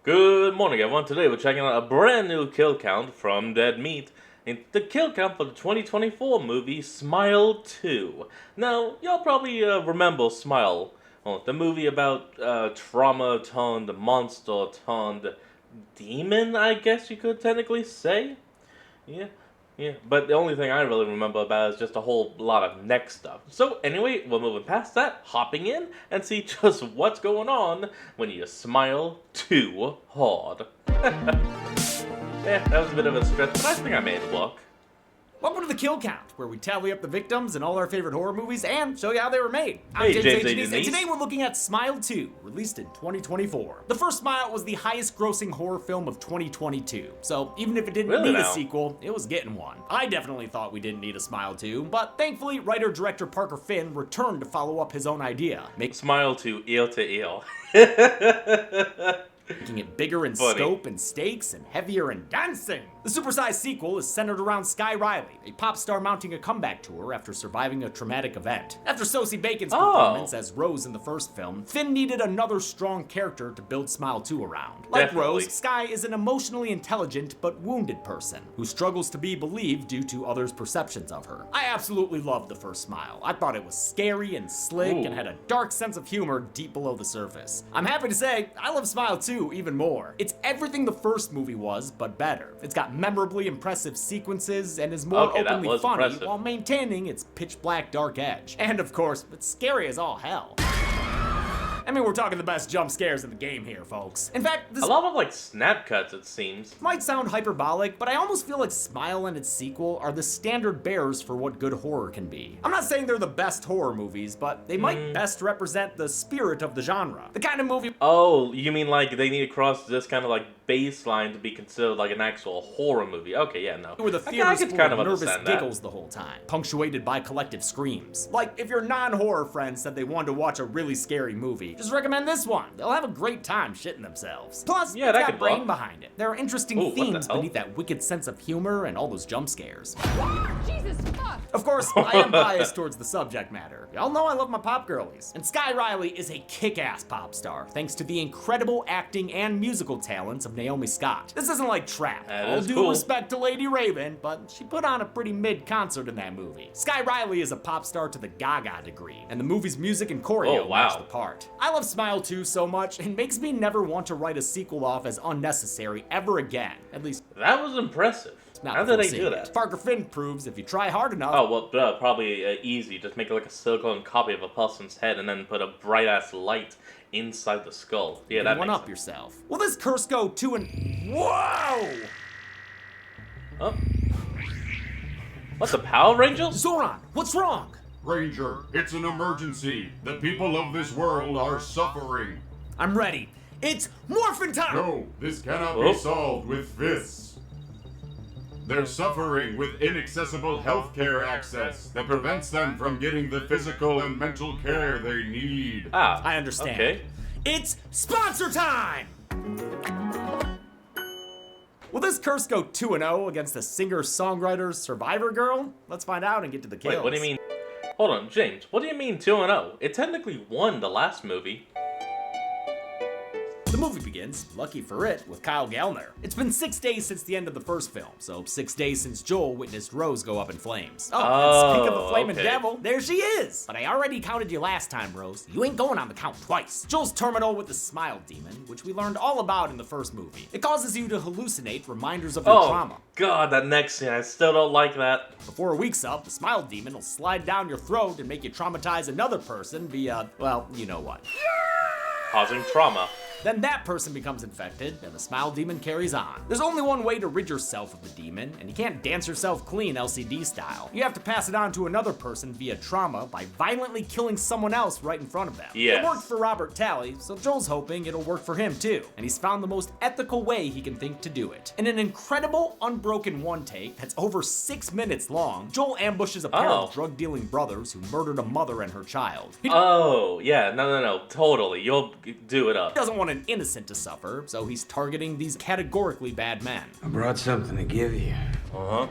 Good morning, everyone. Today we're checking out a brand new kill count from Dead Meat. And the kill count for the 2024 movie Smile 2. Now, y'all probably remember Smile. Well, the movie about trauma turned monster turned demon, I guess you could technically say. Yeah, yeah. But the only thing I really remember about is just a whole lot of neck stuff. So anyway, we're moving past that, hopping in, and see just what's going on when you smile too hard. Yeah, that was a bit of a stretch, but I think I made it work. Welcome to the Kill Count, where we tally up the victims in all our favorite horror movies and show you how they were made. I'm Hey, James James H. H. and today we're looking at Smile 2, released in 2024. The first Smile was the highest grossing horror film of 2022, so even if it didn't Really need a now? sequel, it was getting one. I definitely thought we didn't need a Smile 2, but thankfully, writer-director Parker Finn returned to follow up his own idea, Smile to ear to ear. making it bigger in Funny. scope and stakes and heavier in dancing. The supersized sequel is centered around Sky Riley, a pop star mounting a comeback tour after surviving a traumatic event. After Sosie Bacon's performance as Rose in the first film, Finn needed another strong character to build Smile 2 around. Like Definitely. Rose, Sky is an emotionally intelligent but wounded person who struggles to be believed due to others' perceptions of her. I absolutely loved the first Smile. I thought it was scary and slick and had a dark sense of humor deep below the surface. I'm happy to say I love Smile 2 even more. It's everything the first movie was, but better. It's got memorably impressive sequences and is more Okay, that openly was funny impressive. while maintaining its pitch black dark edge. And of course, it's scary as all hell. I mean, we're talking the best jump scares in the game here, folks. In fact, this A lot of like snap cuts, it seems. might sound hyperbolic, but I almost feel like Smile and its sequel are the standard bearers for what good horror can be. I'm not saying they're the best horror movies, but they might best represent the spirit of the genre. The kind of movie Oh, you mean like they need to cross this kind of like baseline to be considered like an actual horror movie? Okay, yeah, no. where the I theater's could full kind of of nervous understand that. giggles the whole time, punctuated by collective screams. Like, if your non-horror friends said they wanted to watch a really scary movie, just recommend this one. They'll have a great time shitting themselves. Plus, Yeah, it's that got could brain work. behind it. There are interesting Ooh, what the themes hell? beneath that wicked sense of humor and all those jump scares. Jesus fuck! Of course, I am biased towards the subject matter. Y'all know I love my pop girlies. And Sky Riley is a kick-ass pop star, thanks to the incredible acting and musical talents of Naomi Scott. This isn't like Trap. That All is due cool. respect to Lady Raven, but she put on a pretty mid concert in that movie. Sky Riley is a pop star to the Gaga degree, and the movie's music and choreo Oh, wow. match the part. I love Smile 2 so much, it makes me never want to write a sequel off as unnecessary ever again. At least, That was impressive. not How before did they seeing do it. that? Parker Finn proves if you try hard enough, Oh, well, probably easy. Just make it like a silicone copy of a person's head and then put a bright ass light inside the skull. Yeah, that one makes up yourself. Will this curse go to and whoa? Oh. What, the Power Rangers? Zoran, what's wrong? Ranger, it's an emergency. The people of this world are suffering. I'm ready. It's morphin' time. No, this cannot Oh. be solved with fists. They're suffering with inaccessible healthcare access that prevents them from getting the physical and mental care they need. Ah, I understand. Okay. It's sponsor time. Will this curse go 2-0 against the singer-songwriter Survivor Girl? Let's find out and get to the kills. Wait, what do you mean? Hold on, James, what do you mean 2-0? It technically won the last movie. The movie begins, lucky for it, with Kyle Gallner. It's been 6 days since the end of the first film, so 6 days since Joel witnessed Rose go up in flames. Oh, and speak of the flaming okay. devil, there she is! But I already counted you last time, Rose. You ain't going on the count twice. Joel's terminal with the Smile Demon, which we learned all about in the first movie. It causes you to hallucinate reminders of your Oh, trauma. God, that next scene, I still don't like that. Before a week's up, the Smile Demon will slide down your throat and make you traumatize another person via, well, you know what. Causing trauma. Then that person becomes infected, and the Smile Demon carries on. There's only one way to rid yourself of the demon, and you can't dance yourself clean LCD style. You have to pass it on to another person via trauma by violently killing someone else right in front of them. Yes. It worked for Robert Talley, so Joel's hoping it'll work for him too. And he's found the most ethical way he can think to do it. In an incredible, unbroken one take that's over 6 minutes long, Joel ambushes a pair Oh. of drug-dealing brothers who murdered a mother and her child. He Oh, yeah, no, totally. You'll do it up. doesn't want an innocent to suffer, so he's targeting these categorically bad men. I brought something to give you, Uh-huh.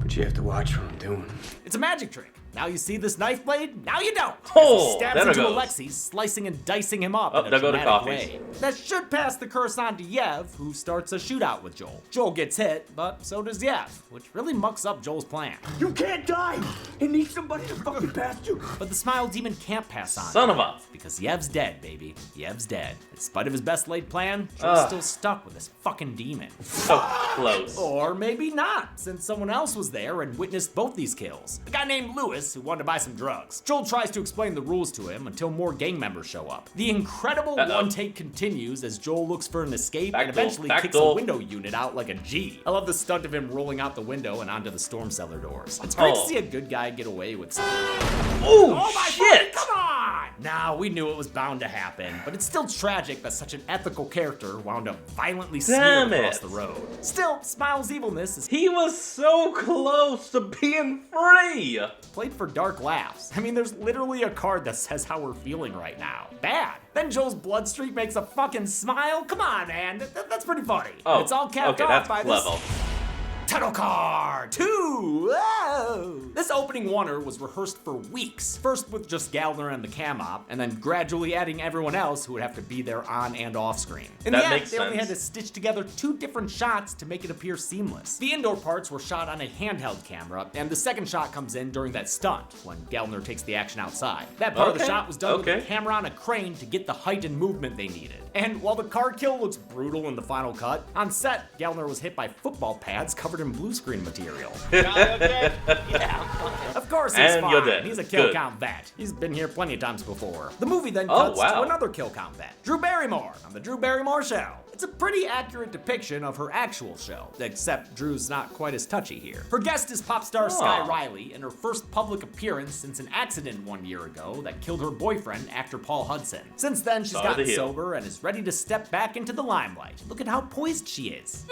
but you have to watch what I'm doing. It's a magic trick. Now you see this knife blade, now you don't. As Oh, he stabs there it into goes. Alexei, slicing and dicing him up Oh, in a there go the dramatic coffees. way. that should pass the curse on to Yev, who starts a shootout with Joel. Joel gets hit, but so does Yev, which really mucks up Joel's plan. You can't die! It needs somebody to fucking pass you! But the Smile Demon can't pass on. Son of a... Because Yev's dead, baby. Yev's dead. In spite of his best laid plan, Joel's still stuck with this fucking demon. So close. Or maybe not, since someone else was there and witnessed both these kills. A guy named Lewis who wanted to buy some drugs. Joel tries to explain the rules to him until more gang members show up. The incredible one take continues as Joel looks for an escape and eventually kicks a window unit out like a G. I love the stunt of him rolling out the window and onto the storm cellar doors. It's great to see a good guy get away with something. Oh my shit! God, come on! Now, we knew it was bound to happen, but it's still tragic that such an ethical character wound up violently smeared across the road. Still, Smile's evilness is He was so close to being free! played for dark laughs. I mean, there's literally a card that says how we're feeling right now. Bad. Then Joel's blood streak makes a fucking smile? Come on, man. That's pretty funny. Oh, It's all capped okay, off that's by clever. this title card 2. Whoa. This opening oneer was rehearsed for weeks. First with just Gallner and the cam op, and then gradually adding everyone else who would have to be there on and off screen. In That the end, makes they only had sense. to stitch together 2 different shots to make it appear seamless. The indoor parts were shot on a handheld camera, and the second shot comes in during that stunt, when Gallner takes the action outside. That part of the Okay, shot was done with a okay. camera on a crane to get the height and movement they needed. And while the car kill looks brutal in the final cut, on set, Gallner was hit by football pads covered in blue screen material. Of course he's And fine. you're dead. He's a kill Good. count vet. He's been here plenty of times before. The movie then Oh, cuts wow. to another kill count vet, Drew Barrymore, on the Drew Barrymore Show. It's a pretty accurate depiction of her actual show, except Drew's not quite as touchy here. Her guest is pop star Sky Aw. Riley in her first public appearance since an accident 1 year ago that killed her boyfriend, actor Paul Hudson. Since then, she's Sorry to gotten hear. sober and is ready to step back into the limelight. Look at how poised she is.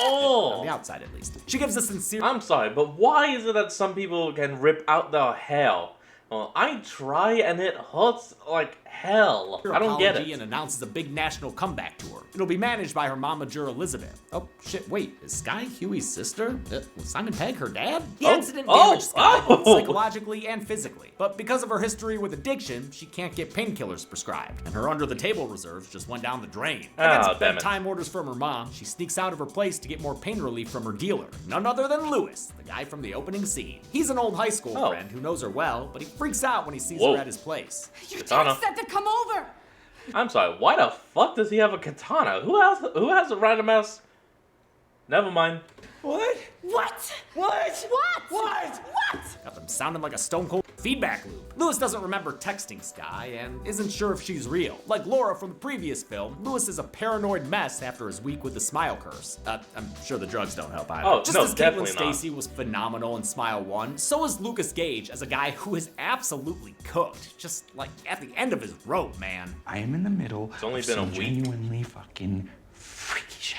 On the Oh! outside, at least. She gives a sincere. I'm sorry, but why is it that some people can rip out their hair? Well, I try and it hurts like hell. I don't get apology it. and announces a big national comeback tour. It'll be managed by her mama, Elizabeth. Oh, shit, wait, is Sky Huey's sister? Was Simon Pegg her dad? The Oh, accident oh, damaged Sky both oh. psychologically and physically. But because of her history with addiction, she can't get painkillers prescribed. And her under-the-table reserves just went down the drain. Ah, Against damn it. bedtime orders from her mom, she sneaks out of her place to get more pain relief from her dealer. None other than Lewis, the guy from the opening scene. He's an old high school Oh. friend who knows her well, but he freaks out when he sees Whoa. her at his place. Your Katana. dad said to come over. I'm sorry, why the fuck does he have a katana? Who has a random ass? Never mind. What? What? What? What? What? What? Got them sounding like a stone cold feedback loop. Lewis doesn't remember texting Sky and isn't sure if she's real. Like Laura from the previous film, Lewis is a paranoid mess after his week with the smile curse. I'm sure the drugs don't help either. Oh, Just no, as Caitlin definitely not. Stacey was phenomenal in Smile 1, so is Lucas Gage as a guy who is absolutely cooked. Just like at the end of his rope, man. I am in the middle only of been a some week. genuinely fucking freaky shit.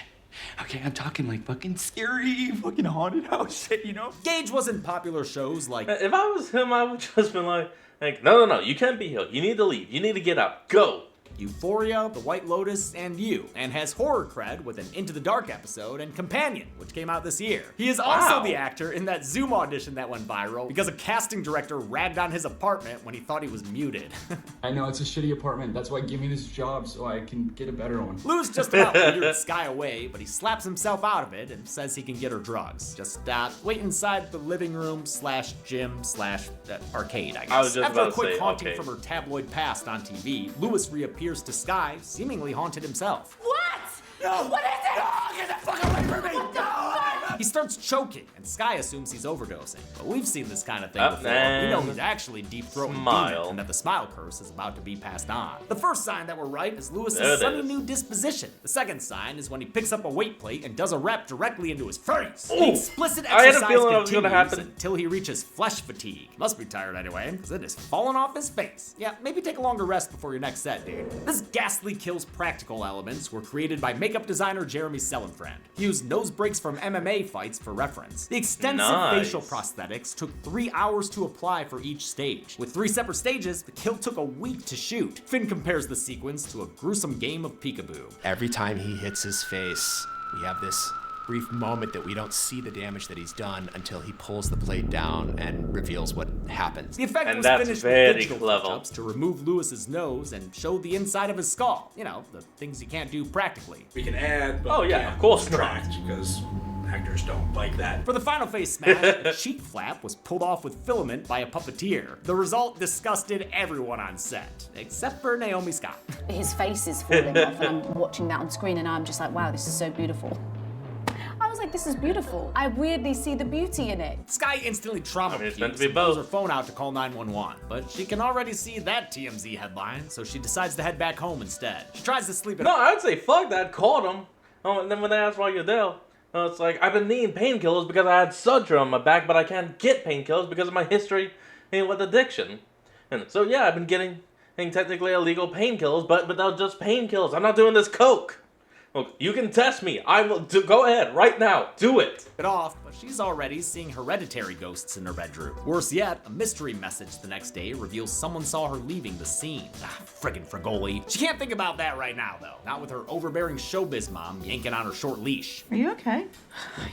Okay, I'm talking like fucking scary, fucking haunted house shit, you know? Gage was in popular shows like If I was him, I would just been like, no, you can't be here. You need to leave. You need to get out. Go. Euphoria, The White Lotus, and You, and has horror cred with an Into the Dark episode and Companion, which came out this year. He is also Wow. the actor in that Zoom audition that went viral because a casting director ragged on his apartment when he thought he was muted. I know it's a shitty apartment. That's why give me this job so I can get a better one. Lou's just about weird Sky away, but he slaps himself out of it and says he can get her drugs. Just wait inside the living room slash gym slash arcade, I guess. I was just After about a to quick say, haunting okay. from her tabloid past on TV, Lewis reappears to Sky, seemingly haunted himself. What? No. What is it? No, get the fuck away from me! No! He starts choking, and Sky assumes he's overdosing. But we've seen this kind of thing Up before. We know and he's actually deep-throating smile. demon, and that the smile curse is about to be passed on. The first sign that we're right is There Lewis's it sunny is. new disposition. The second sign is when he picks up a weight plate and does a rep directly into his face. Ooh, The explicit I had a exercise feeling it was gonna continues happen. until he reaches flesh fatigue. Must be tired anyway, because it is falling off his face. Yeah, maybe take a longer rest before your next set, dude. This ghastly kill's practical elements were created by makeup designer Jeremy Sellenfriend. He used nose breaks from MMA fights for reference. The extensive Nice. facial prosthetics took 3 hours to apply for each stage. With 3 separate stages, the kill took a week to shoot. Finn compares the sequence to a gruesome game of peekaboo. Every time he hits his face, we have this brief moment that we don't see the damage that he's done until he pulls the plate down and reveals what happens. The effect And was that's finished very with digital clever. touch-ups to remove Lewis's nose and show the inside of his skull. You know, the things you can't do practically. We can add, but Oh, we yeah, can't of course subtract because actors don't like that. For the final face smash, the cheek flap was pulled off with filament by a puppeteer. The result disgusted everyone on set, except for Naomi Scott. His face is falling off, and I'm watching that on screen, and I'm just like, wow, this is so beautiful. I was like, this is beautiful. I weirdly see the beauty in it. Sky instantly trauma it's meant to be and pulls her both. phone out to call 911, but she can already see that TMZ headline, so she decides to head back home instead. She tries to sleep it No, I would say fuck that. Called him. Oh, and then when they ask why you're there, it's like I've been needing painkillers because I had surgery on my back, but I can't get painkillers because of my history with addiction. And so yeah, I've been getting technically illegal painkillers, but they're just painkillers. I'm not doing this coke. Look, you can test me. I will go ahead right now. Do it. off, but she's already seeing hereditary ghosts in her bedroom. Worse yet, a mystery message the next day reveals someone saw her leaving the scene. Friggin' Fragoli. She can't think about that right now, though. Not with her overbearing showbiz mom yanking on her short leash. Are you okay?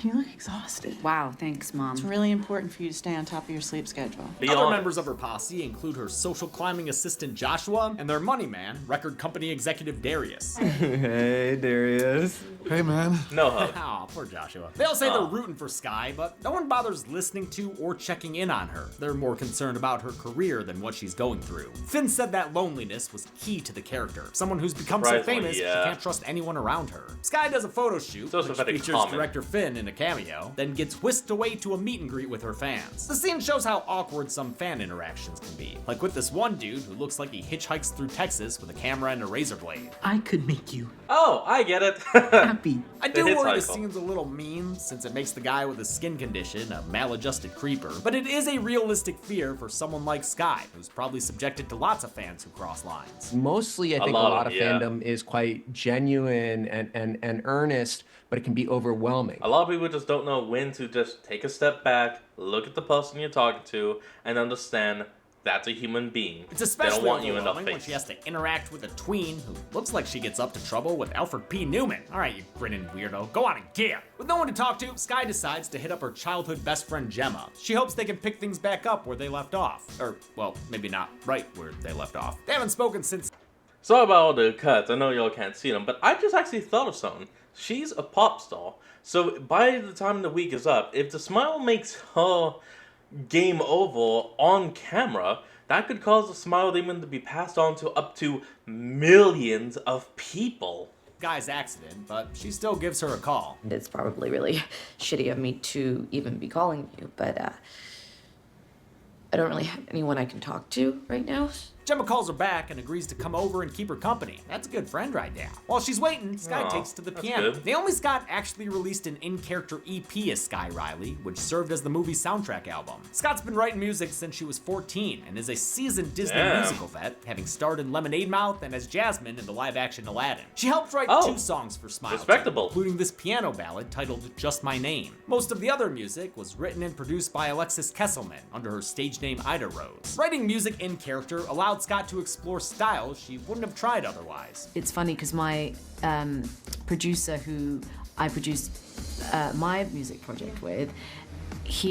You look exhausted. Wow, thanks, Mom. It's really important for you to stay on top of your sleep schedule. Other members of her posse include her social climbing assistant Joshua and their money man, record company executive Darius. Hey, Darius. Hey, man. No hug. Aw, poor Joshua. They all say they're rooting for Sky, but no one bothers listening to or checking in on her. They're more concerned about her career than what she's going through. Finn said that loneliness was key to the character. Someone who's become so Surprisingly, famous, yeah. she can't trust anyone around her. Sky does a photo shoot, also which very features common. director Finn in a cameo, then gets whisked away to a meet and greet with her fans. The scene shows how awkward some fan interactions can be. Like with this one dude who looks like he hitchhikes through Texas with a camera and a razor blade. I could make you Oh, I get it. happy. I do The worry this hitchhiker. seems a little mean, since it makes the guy with a skin condition a maladjusted creeper, but it is a realistic fear for someone like Sky, who's probably subjected to lots of fans who cross lines. Mostly, I think a lot, lot of yeah. fandom is quite genuine and earnest, but it can be overwhelming. A lot of people just don't know when to just take a step back, look at the person you're talking to, and understand that's a human being. It's They especially don't want you in the overwhelming when face. she has to interact with a tween who looks like she gets up to trouble with Alfred P. Newman. All right, you grinning weirdo, go on and gear. With no one to talk to, Sky decides to hit up her childhood best friend Gemma. She hopes they can pick things back up where they left off. Or, well, maybe not right where they left off. They haven't spoken since. Sorry about all the cuts. I know y'all can't see them, but I just actually thought of something. She's a pop star, so by the time the week is up, if the smile makes her game over on camera, that could cause the smile demon to be passed on to up to millions of people. Guy's accident, but she still gives her a call. It's probably really shitty of me to even be calling you, but I don't really have anyone I can talk to right now. Gemma calls her back and agrees to come over and keep her company. That's a good friend right now. While she's waiting, Sky Aw, takes to the that's piano. good. Naomi Scott actually released an in-character EP as Sky Riley, which served as the movie's soundtrack album. Scott's been writing music since she was 14 and is a seasoned Disney Damn. musical vet, having starred in Lemonade Mouth and as Jasmine in the live-action Aladdin. She helped write Oh, 2 songs for Smile 2, respectable. including this piano ballad titled Just My Name. Most of the other music was written and produced by Alexis Kesselman under her stage name Ida Rose. Writing music in character allowed Scott to explore styles she wouldn't have tried otherwise. It's funny because my producer, who I produced my music project with,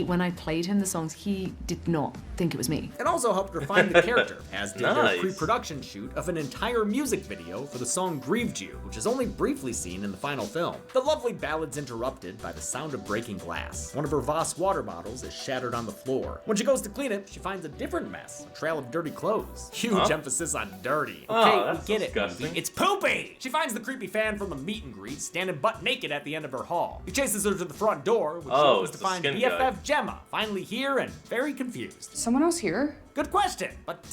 when I played him the songs, he did not think it was me. It also helped refine the character, as did their Nice. pre-production shoot of an entire music video for the song Grieved You, which is only briefly seen in the final film. The lovely ballad's interrupted by the sound of breaking glass. One of her Voss water bottles is shattered on the floor. When she goes to clean it, she finds a different mess, a trail of dirty clothes. Huge emphasis on dirty. Oh, Okay, we that's get disgusting. it, movie. It's poopy! She finds the creepy fan from the meet and greet standing butt naked at the end of her hall. He chases her to the front door, which she Oh, opens to it's a find skin BFF guy. Gemma, finally here and very confused. Someone else here? Good question, but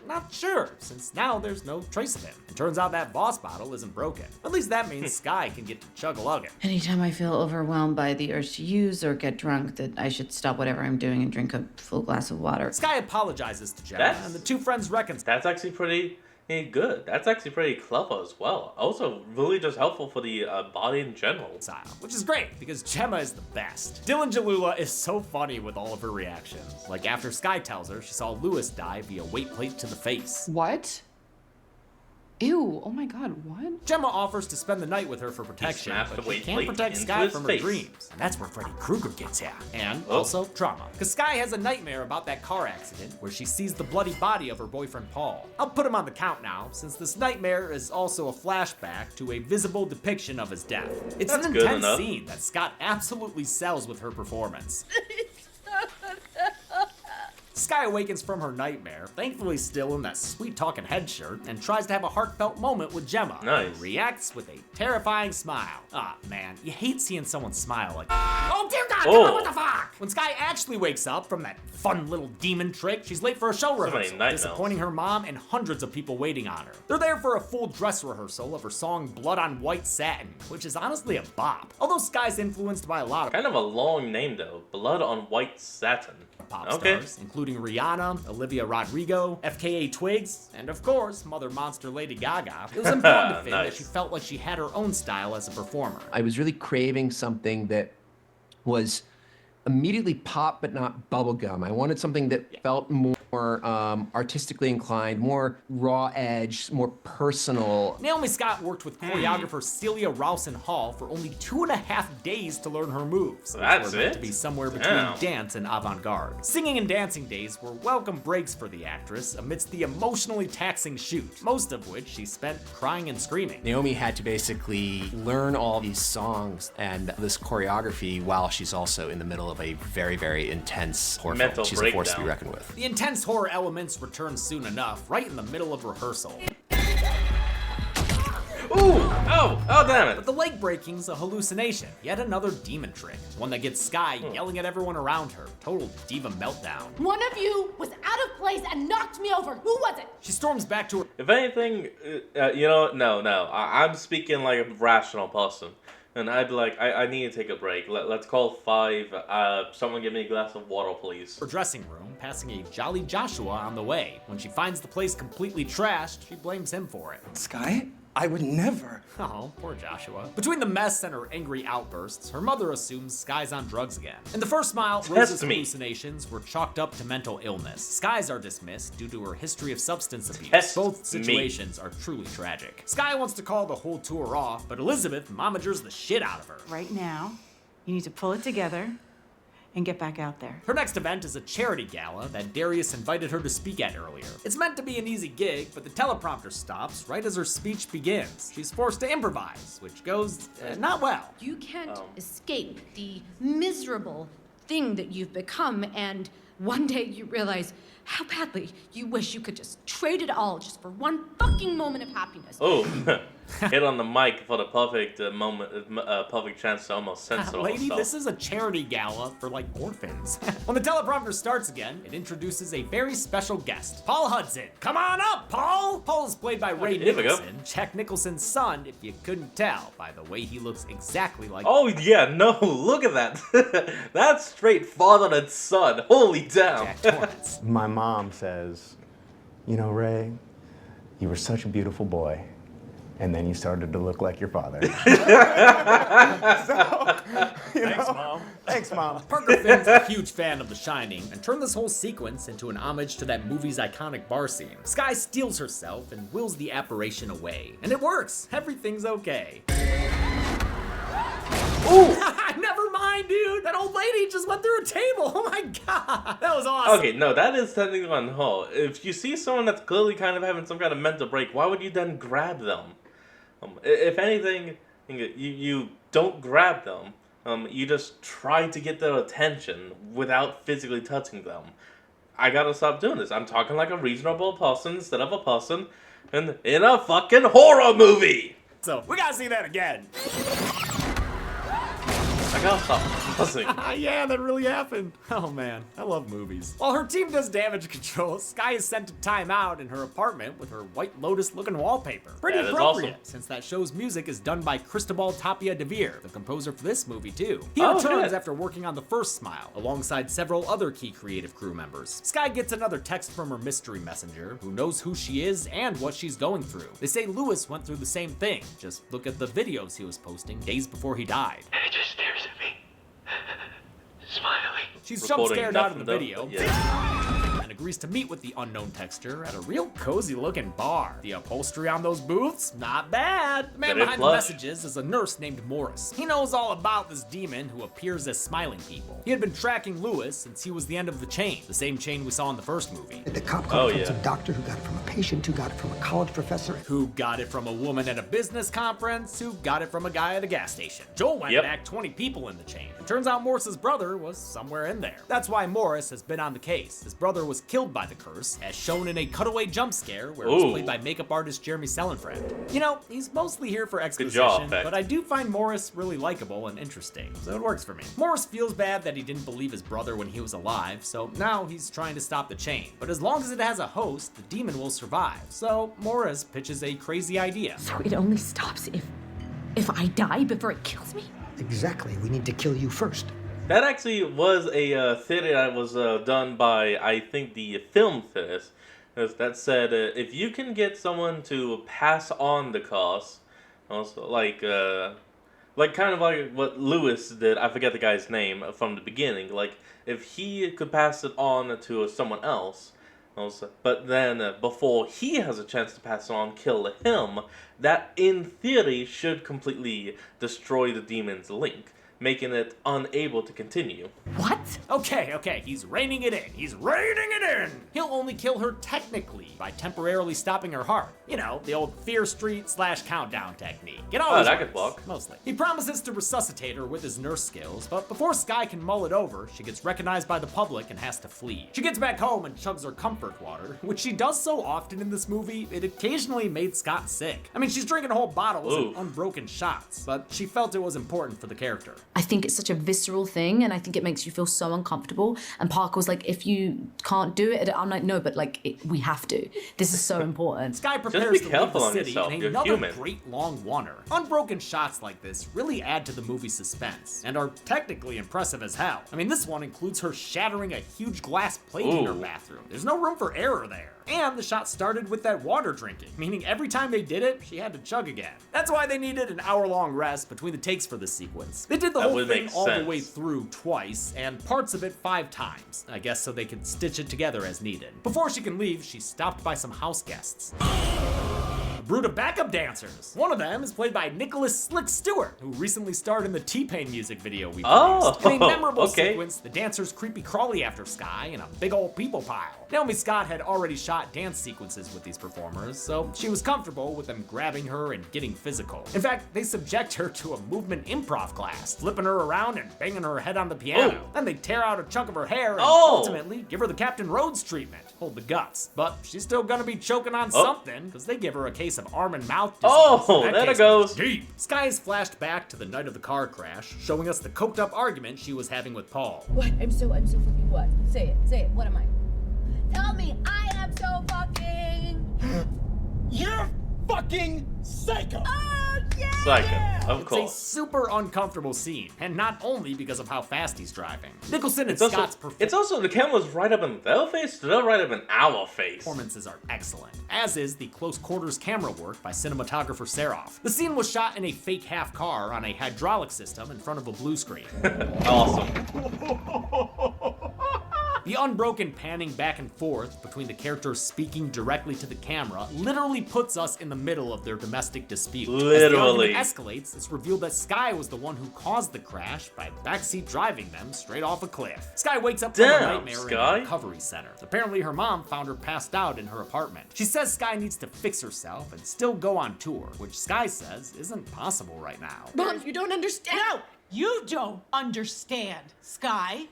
not sure, since now there's no trace of him. It turns out that Voss bottle isn't broken. At least that means Sky can get to chug-a-lugging. Anytime I feel overwhelmed by the urge to use or get drunk, that I should stop whatever I'm doing and drink a full glass of water. Sky apologizes to Gemma, That's- and the two friends reconcile. That's actually pretty good. That's actually pretty clever as well. Also, really just helpful for the body in general. Which is great, because Gemma is the best. Dylan Jalula is so funny with all of her reactions. Like after Sky tells her she saw Lewis die via weight plate to the face. What? Ew, oh my god, what? Gemma offers to spend the night with her for protection, smashed but the she weight can't plate protect into Sky his from her face. dreams. And that's where Freddy Krueger gets ya. And Oh. also trauma. Because Sky has a nightmare about that car accident where she sees the bloody body of her boyfriend Paul. I'll put him on the count now, since this nightmare is also a flashback to a visible depiction of his death. It's That's an good intense enough. scene that Scott absolutely sells with her performance. Sky awakens from her nightmare, thankfully still in that sweet-talking head shirt, and tries to have a heartfelt moment with Gemma. Nice. Who reacts with a terrifying smile. Ah, man, you hate seeing someone smile like, oh dear God, Gemma, Oh. what the fuck? When Sky actually wakes up from that fun little demon trick, she's late for a show many rehearsal, night disappointing her mom and hundreds of people waiting on her. They're there for a full dress rehearsal of her song Blood on White Satin, which is honestly a bop. Although Sky's influenced by a lot of Kind of a long name though. Blood on White Satin. pop Okay. stars, including Rihanna, Olivia Rodrigo, FKA Twigs, and of course, Mother Monster Lady Gaga. It was important to Finn that Nice. she felt like she had her own style as a performer. I was really craving something that was immediately pop but not bubblegum. I wanted something that felt more artistically inclined, more raw edge, more personal. Naomi Scott worked with choreographer Celia Rowson Hall for only 2.5 days to learn her moves. which That's were meant it? to be somewhere between Damn. dance and avant-garde. Singing and dancing days were welcome breaks for the actress amidst the emotionally taxing shoot, most of which she spent crying and screaming. Naomi had to basically learn all these songs and this choreography while she's also in the middle of a very, very intense horror film. Mental She's a force to be breakdown. reckoned with. The intense horror elements return soon enough, right in the middle of rehearsal. Ooh! Oh, damn it! But the leg breaking's a hallucination, yet another demon trick, one that gets Sky yelling at everyone around her. Total diva meltdown. One of you was out of place and knocked me over. Who was it? She storms back to her. If anything, no. I'm speaking like a rational person. And I'd be like, I need to take a break. Let's call 5. Someone give me a glass of water, please. Her dressing room, passing a Jolly Joshua on the way. When she finds the place completely trashed, she blames him for it. Sky? I would never. Oh, poor Joshua. Between the mess and her angry outbursts, her mother assumes Sky's on drugs again. In the first smile, Rose's me. hallucinations were chalked up to mental illness. Sky's are dismissed due to her history of substance abuse. Test Both me. situations are truly tragic. Sky wants to call the whole tour off, but Elizabeth momagers the shit out of her. Right now, you need to pull it together and get back out there. Her next event is a charity gala that Darius invited her to speak at earlier. It's meant to be an easy gig, but the teleprompter stops right as her speech begins. She's forced to improvise, which goes not well. You can't escape the miserable thing that you've become, and one day you realize how badly you wish you could just trade it all just for one fucking moment of happiness. Oh, hit on the mic for the perfect perfect chance to almost censor Lady, herself. this is a charity gala for, like, orphans. When the teleprompter starts again, it introduces a very special guest, Paul Hudson. Come on up, Paul! Paul is played by Ray here we go. Nicholson, Jack Nicholson's son, if you couldn't tell by the way he looks exactly like. Oh yeah, no, look at that. That's straight father and son. Holy damn. Jack Torrance. My mom says, you know, Ray, you were such a beautiful boy, and then you started to look like your father. Thanks, Mom. Thanks, Mom. Parker Finn's a huge fan of The Shining and turned this whole sequence into an homage to that movie's iconic bar scene. Sky steals herself and wills the apparition away. And it works. Everything's okay. Ooh! Never mind, dude. That old lady just went through a table. Oh my god. That was awesome. Okay, no, that is technically on hold. If you see someone that's clearly kind of having some kind of mental break, why would you then grab them? If anything, you don't grab them. You just try to get their attention without physically touching them. I gotta stop doing this. I'm talking like a reasonable person instead of a person in a fucking horror movie. So, we gotta see that again. I gotta stop buzzing. Yeah, that really happened. Oh man, I love movies. While her team does damage control, Sky is sent to time out in her apartment with her White Lotus looking wallpaper. Pretty That is appropriate, awesome. since that show's music is done by Cristobal Tapia de Veer, the composer for this movie too. He Oh, returns shit. after working on the first Smile, alongside several other key creative crew members. Sky gets another text from her mystery messenger, who knows who she is and what she's going through. They say Lewis went through the same thing. Just look at the videos he was posting days before he died. He just stares at me, smiling. She's jump Recording scared out of the nothing, video. though, yeah. And a agrees to meet with the unknown texture at a real cozy looking bar. The upholstery on those booths, not bad. The man Very behind plush. the messages is a nurse named Morris. He knows all about this demon who appears as smiling people. He had been tracking Lewis since he was the end of the chain, the same chain we saw in the first movie. The cop got it from some doctor who got it from a patient who got it from a college professor. Who got it from a woman at a business conference, who got it from a guy at a gas station. Joel went back 20 people in the chain. It turns out Morris's brother was somewhere in there. That's why Morris has been on the case. His brother was killed by the curse, as shown in a cutaway jump scare where it was played by makeup artist Jeremy Sellenfriend. You know, he's mostly here for exposition, but I do find Morris really likable and interesting, so it works for me. Morris feels bad that he didn't believe his brother when he was alive, so now he's trying to stop the chain. But as long as it has a host, the demon will survive. So Morris pitches a crazy idea. So it only stops if I die before it kills me? Exactly. We need to kill you first. That actually was a theory that was done by, I think, the film theorist. That said, if you can get someone to pass on the cause, also like kind of like what Lewis did. I forget the guy's name from the beginning. Like if he could pass it on to someone else, also, but then before he has a chance to pass it on, kill him. That in theory should completely destroy the demon's link, making it unable to continue. What? Okay, he's reining it in. He's reining it in! He'll only kill her technically by temporarily stopping her heart. You know, the old Fear Street / countdown technique. It always that works, could work. mostly. He promises to resuscitate her with his nurse skills, but before Skye can mull it over, she gets recognized by the public and has to flee. She gets back home and chugs her comfort water, which she does so often in this movie, it occasionally made Scott sick. I mean, she's drinking whole bottles of unbroken shots, but she felt it was important for the character. I think it's such a visceral thing, and I think it makes you feel so uncomfortable. And Parker was like, if you can't do it, I'm like, no, but like, we have to. This is so important. Skye prepares to leave the city in another great long oneer. Unbroken shots like this really add to the movie's suspense, and are technically impressive as hell. I mean, this one includes her shattering a huge glass plate in her bathroom. There's no room for error there. And the shot started with that water drinking, meaning every time they did it, she had to chug again. That's why they needed an hour-long rest between the takes for this sequence. They did the whole thing all the way through twice, and parts of it 5 times, I guess so they could stitch it together as needed. Before she can leave, she's stopped by some house guests. A brood of backup dancers. One of them is played by Nicholas Slick Stewart, who recently starred in the T-Pain music video we produced. In a memorable sequence, the dancers creepy crawly after Skye in a big old people pile. Naomi Scott had already shot dance sequences with these performers, so she was comfortable with them grabbing her and getting physical. In fact, they subject her to a movement improv class, flipping her around and banging her head on the piano. Then they tear out a chunk of her hair and ultimately give her the Captain Rhodes treatment. Hold the guts. But she's still gonna be choking on something, because they give her a case of arm and mouth disease. There it goes. Deep. Skye is flashed back to the night of the car crash, showing us the coked up argument she was having with Paul. What? I'm so fucking what? Say it. What am I? Tell me, I am so fucking... You're fucking psycho! Oh, yeah! Psycho, of It's course. a super uncomfortable scene, and not only because of how fast he's driving. Nicholson and It's also, Scott's it's also the camera's right up in their face, they're right up in our face. performances are excellent, as is the close quarters camera work by cinematographer Seroff. The scene was shot in a fake half car on a hydraulic system in front of a blue screen. Awesome. The unbroken panning back and forth between the characters speaking directly to the camera literally puts us in the middle of their domestic dispute. Literally. As the argument escalates, it's revealed that Skye was the one who caused the crash by backseat driving them straight off a cliff. Skye wakes up from a nightmare in a recovery center. Apparently her mom found her passed out in her apartment. She says Skye needs to fix herself and still go on tour, which Skye says isn't possible right now. Mom, you don't understand. No, you don't understand, Skye.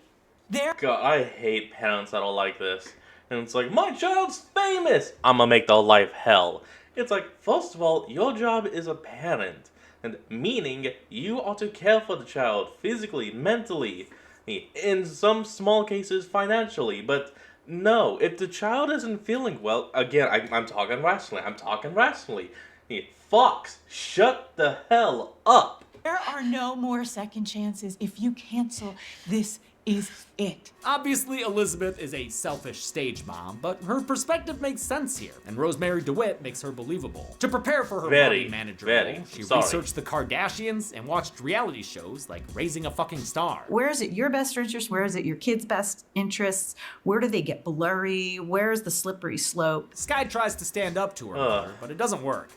God, I hate parents that don't like this. And it's like, my child's famous! I'ma make their life hell. It's like, first of all, your job is a parent. And meaning, you ought to care for the child physically, mentally, in some small cases financially. But no, if the child isn't feeling well, again, I'm talking rationally. Fox, shut the hell up. There are no more second chances if you cancel this is it. Obviously, Elizabeth is a selfish stage mom, but her perspective makes sense here, and Rosemary DeWitt makes her believable. To prepare for her Very, mommy manager very. role, she Sorry. researched the Kardashians and watched reality shows like Raising a Fucking Star. Where is it your best interest? Where is it your kids' best interests? Where do they get blurry? Where is the slippery slope? Skye tries to stand up to her mother, but it doesn't work.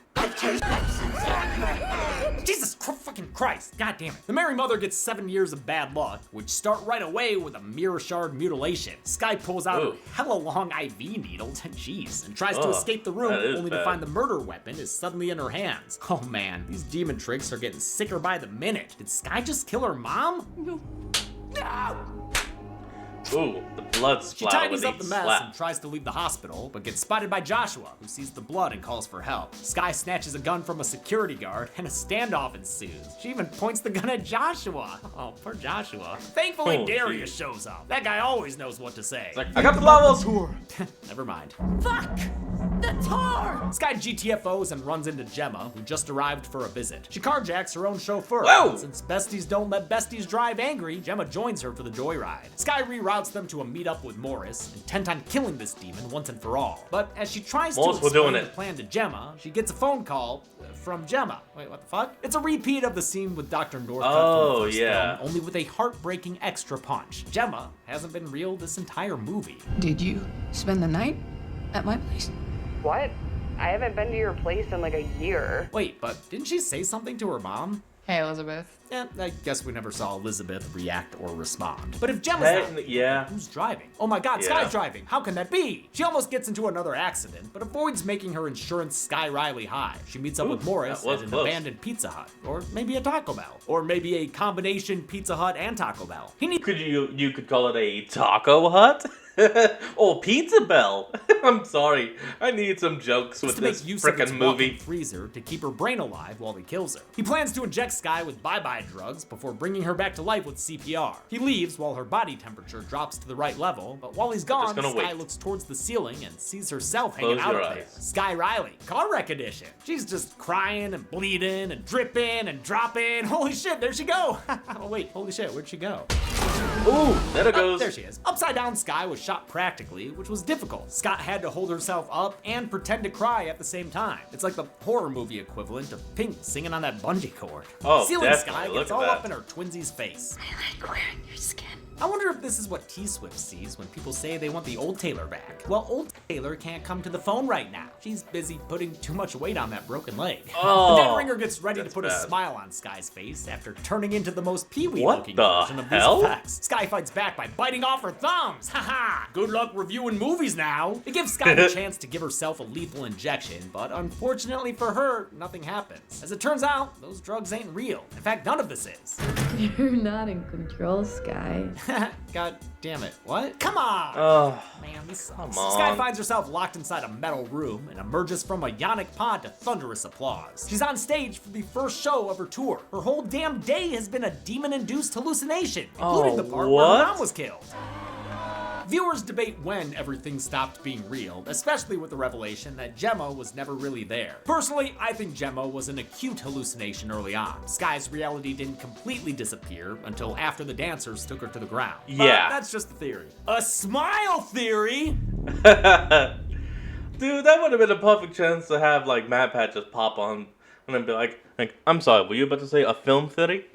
Jesus fucking Christ, god damn it. The Mary Mother gets 7 years of bad luck, which start right away with a mirror shard mutilation. Skye pulls out Ooh. a hella long IV needle, jeez, and tries to Ugh, escape the room, that is only to bad. find the murder weapon is suddenly in her hands. Oh man, these demon tricks are getting sicker by the minute. Did Skye just kill her mom? No. Ooh, the blood She splatter tidies when up he the mess slapped. and tries to leave the hospital, but gets spotted by Joshua, who sees the blood and calls for help. Skye snatches a gun from a security guard, and a standoff ensues. She even points the gun at Joshua. Oh, poor Joshua. Thankfully, Oh, Darius geez. shows up. That guy always knows what to say. Like, I got flowers! Never mind. Fuck! The tour! Skye GTFOs and runs into Gemma, who just arrived for a visit. She carjacks her own chauffeur. Whoa! Since besties don't let besties drive angry, Gemma joins her for the joyride. Skye reroutes them to a meetup with Morris, intent on killing this demon once and for all. But as she tries Morris, to we're explain doing the it. plan to Gemma, she gets a phone call from Gemma. Wait, what the fuck? It's a repeat of the scene with Dr. Northcutt Oh, from the first yeah. film, only with a heartbreaking extra punch. Gemma hasn't been real this entire movie. Did you spend the night at my place? What? I haven't been to your place in like a year. Wait, but didn't she say something to her mom? Hey, Elizabeth. I guess we never saw Elizabeth react or respond. But if Gemma's not, Yeah. who's driving? Oh my god, Yeah. Skye's driving. How can that be? She almost gets into another accident, but avoids making her insurance Skye Riley high. She meets up Ooh, with Morris that was at an close. abandoned Pizza Hut. Or maybe a Taco Bell. Or maybe a combination Pizza Hut and Taco Bell. You could call it a Taco Hut? Or Pizza Bell? I'm sorry. I need some jokes with To make this use of its frickin' walking movie. freezer to keep her brain alive while he kills her. He plans to inject Skye with bye-bye drugs before bringing her back to life with CPR. He leaves while her body temperature drops to the right level, but while he's gone, gonna Skye wait. looks towards the ceiling and sees herself hanging Close out your up there. eyes. Skye Riley, car wreck edition. She's just crying and bleeding and dripping and dropping. Holy shit, there she go. Oh wait, holy shit, where'd she go? Ooh, there it Oh, goes. there she is. Upside down Skye was shot practically, which was difficult. Scott had to hold herself up and pretend to cry at the same time. It's like the horror movie equivalent of Pink singing on that bungee cord. Oh, Ceiling definitely. Skye Look gets at all that. up in her twinsy's face. I like wearing your skin. I wonder if this is what T-Swift sees when people say they want the old Taylor back. Well, old Taylor can't come to the phone right now. She's busy putting too much weight on that broken leg. Oh, the Dead Ringer gets ready to that's put a bad. smile on Skye's face after turning into the most Pee-wee What looking the version of hell? these effects. Skye fights back by biting off her thumbs. Haha! Good luck reviewing movies now. It gives Skye the chance to give herself a lethal injection, but unfortunately for her, nothing happens. As it turns out, those drugs ain't real. In fact, none of this is. You're not in control, Skye. God damn it. What? Come on! Oh, Man, this sucks. come Skye on. finds herself locked inside a metal room and emerges from a yonic pod to thunderous applause. She's on stage for the first show of her tour. Her whole damn day has been a demon-induced hallucination, including Oh, the part where her what? mom was killed. Viewers debate when everything stopped being real, especially with the revelation that Gemma was never really there. Personally, I think Gemma was an acute hallucination early on. Skye's reality didn't completely disappear until after the dancers took her to the ground. But Yeah. that's just a theory. A smile theory? Dude, that would have been a perfect chance to have like Matt Pat just pop on and then be like, I'm sorry, were you about to say a film theory?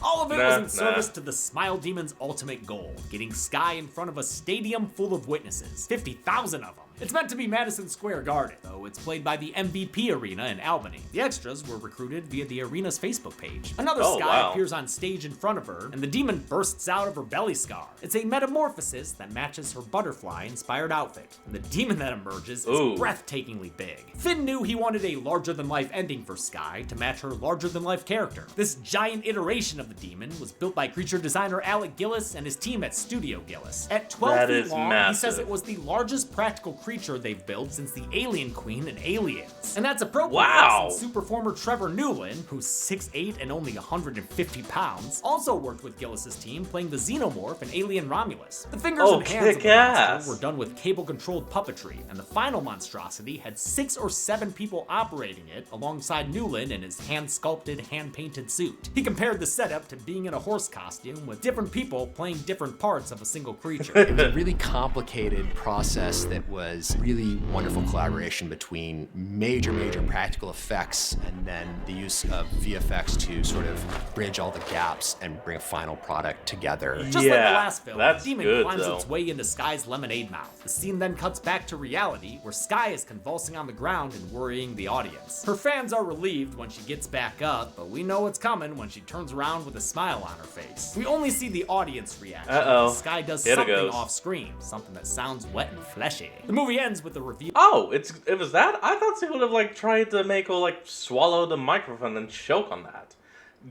All of it Nah, was in nah. service to the Smile Demon's ultimate goal, getting Skye in front of a stadium full of witnesses, 50,000 of them. It's meant to be Madison Square Garden, though it's played by the MVP Arena in Albany. The extras were recruited via the arena's Facebook page. Another Oh, Skye wow. appears on stage in front of her, and the demon bursts out of her belly scar. It's a metamorphosis that matches her butterfly-inspired outfit, and the demon that emerges is Ooh. breathtakingly big. Finn knew he wanted a larger-than-life ending for Skye to match her larger-than-life character. This giant iteration of the demon was built by creature designer Alec Gillis and his team at Studio Gillis. At 12 That feet is long, he massive. says it was the largest practical creature they've built since the Alien Queen and Aliens. And that's appropriate Wow. since Superformer Trevor Newland, who's 6'8" and only 150 pounds, also worked with Gillis's team playing the Xenomorph in Alien Romulus. The fingers and hands of the kick-ass. monster were done with cable-controlled puppetry, and the final monstrosity had 6 or 7 people operating it alongside Newland in his hand-sculpted, hand-painted suit. He compared the setup to being in a horse costume with different people playing different parts of a single creature. It was a really complicated process that was really wonderful collaboration between major practical effects and then the use of VFX to sort of bridge all the gaps and bring a final product together. Just like the last film, that's the demon good, climbs though. its way into Sky's lemonade mouth. The scene then cuts back to reality, where Sky is convulsing on the ground and worrying the audience. Her fans are relieved when she gets back up, but we know what's coming when she turns around with a smile on her face. We only see the audience reaction. Uh-oh. Sky does Here it something goes. off screen, something that sounds wet and fleshy. The movie ends with a review. Oh, it was that? I thought she would have like tried to make her like swallow the microphone and choke on that.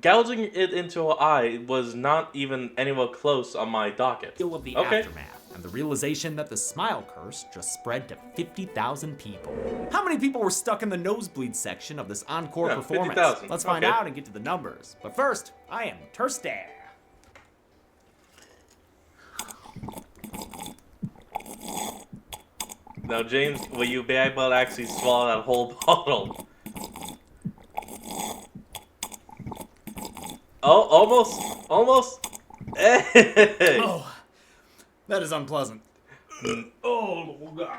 Gouging it into her eye was not even anywhere close on my docket. Of the Okay. aftermath, and the realization that the smile curse just spread to 50,000 people. How many people were stuck in the nosebleed section of this encore Yeah, performance? 50,000. Let's find Okay. out and get to the numbers. But first, I am thirsty. Now, James, will you be able to actually swallow that whole bottle? Oh, almost. Hey! Oh, that is unpleasant. Oh, God.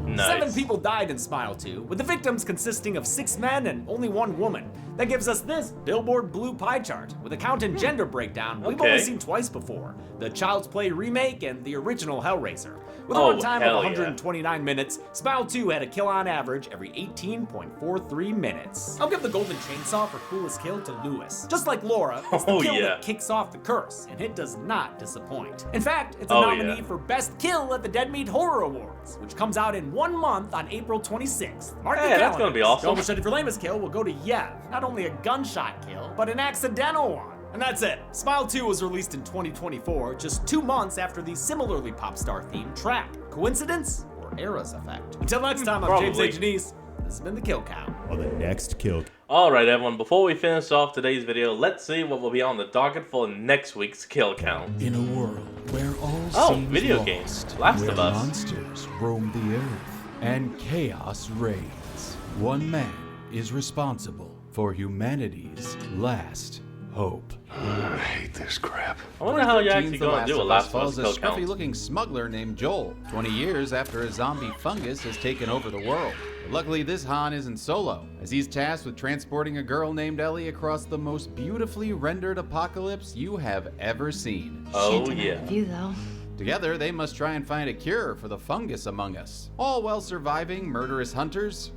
Nice. 7 people died in Smile 2, with the victims consisting of 6 men and only 1 woman. That gives us this Billboard Blue pie chart, with a count and gender breakdown we've only Okay. seen twice before. The Child's Play remake and the original Hellraiser. With a Oh, runtime of hell yeah. 129 minutes, Smile 2 had a kill on average every 18.43 minutes. I'll give the Golden Chainsaw for coolest kill to Lewis. Just like Laura, it's the Oh, kill yeah. that kicks off the curse, and it does not disappoint. In fact, it's a Oh, nominee yeah. for Best Kill at the Dead Meat Horror Awards, which comes out in 1 month on April 26th. Mark the Hey, that's gonna calendars. be awesome. Double Shitty for lamest kill will go to Yev. Not only a gunshot kill, but an accidental one. And that's it. Smile 2 was released in 2024, just 2 months after the similarly pop star themed Trap. Coincidence or Era's effect? Until next time, I'm James A. Probably. Janice. This has been The Kill Count. On the next kill. Alright everyone, before we finish off today's video, let's see what will be on the docket for next week's kill count. In a world where all Oh, seems video lost, games. Last where of Us. monsters roam the earth and chaos reigns, one man is responsible for humanity's last hope. I hate this crap. I wonder how you're 2013's actually The going to do a Last of Us follows a kill count. scruffy-looking smuggler named Joel, 20 years after a zombie fungus has taken over the world. But luckily, this Han isn't solo, as he's tasked with transporting a girl named Ellie across the most beautifully rendered apocalypse you have ever seen. Oh yeah. You though. Together, they must try and find a cure for the fungus among us, all while surviving murderous hunters.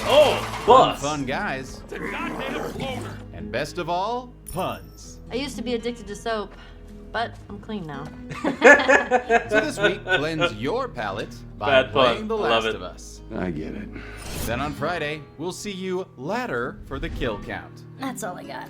Oh, bus. Fun guys. And best of all, puns. I used to be addicted to soap, but I'm clean now. So this week, cleanse your palate by Bad pun. playing The Love Last it. of Us. I get it. Then on Friday, we'll see you ladder for the kill count. That's all I got.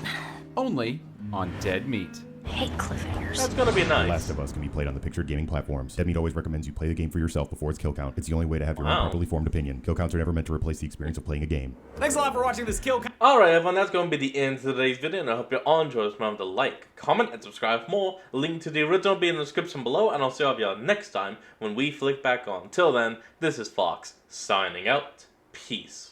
Only on Dead Meat. Hate cliffhangers. That's gonna be The nice. Last of Us can be played on the pictured gaming platforms. Deadmeat always recommends you play the game for yourself before its kill count. It's the only way to have your Wow. own properly formed opinion. Kill counts are never meant to replace the experience of playing a game. Thanks a lot for watching this Kill Count. Alright everyone, that's going to be the end of today's video, and I hope you all enjoyed this. Remember to like, comment, and subscribe for more. Link to the original will be in the description below, and I'll see all of y'all next time when we flick back on. Till then, this is Fox, signing out. Peace.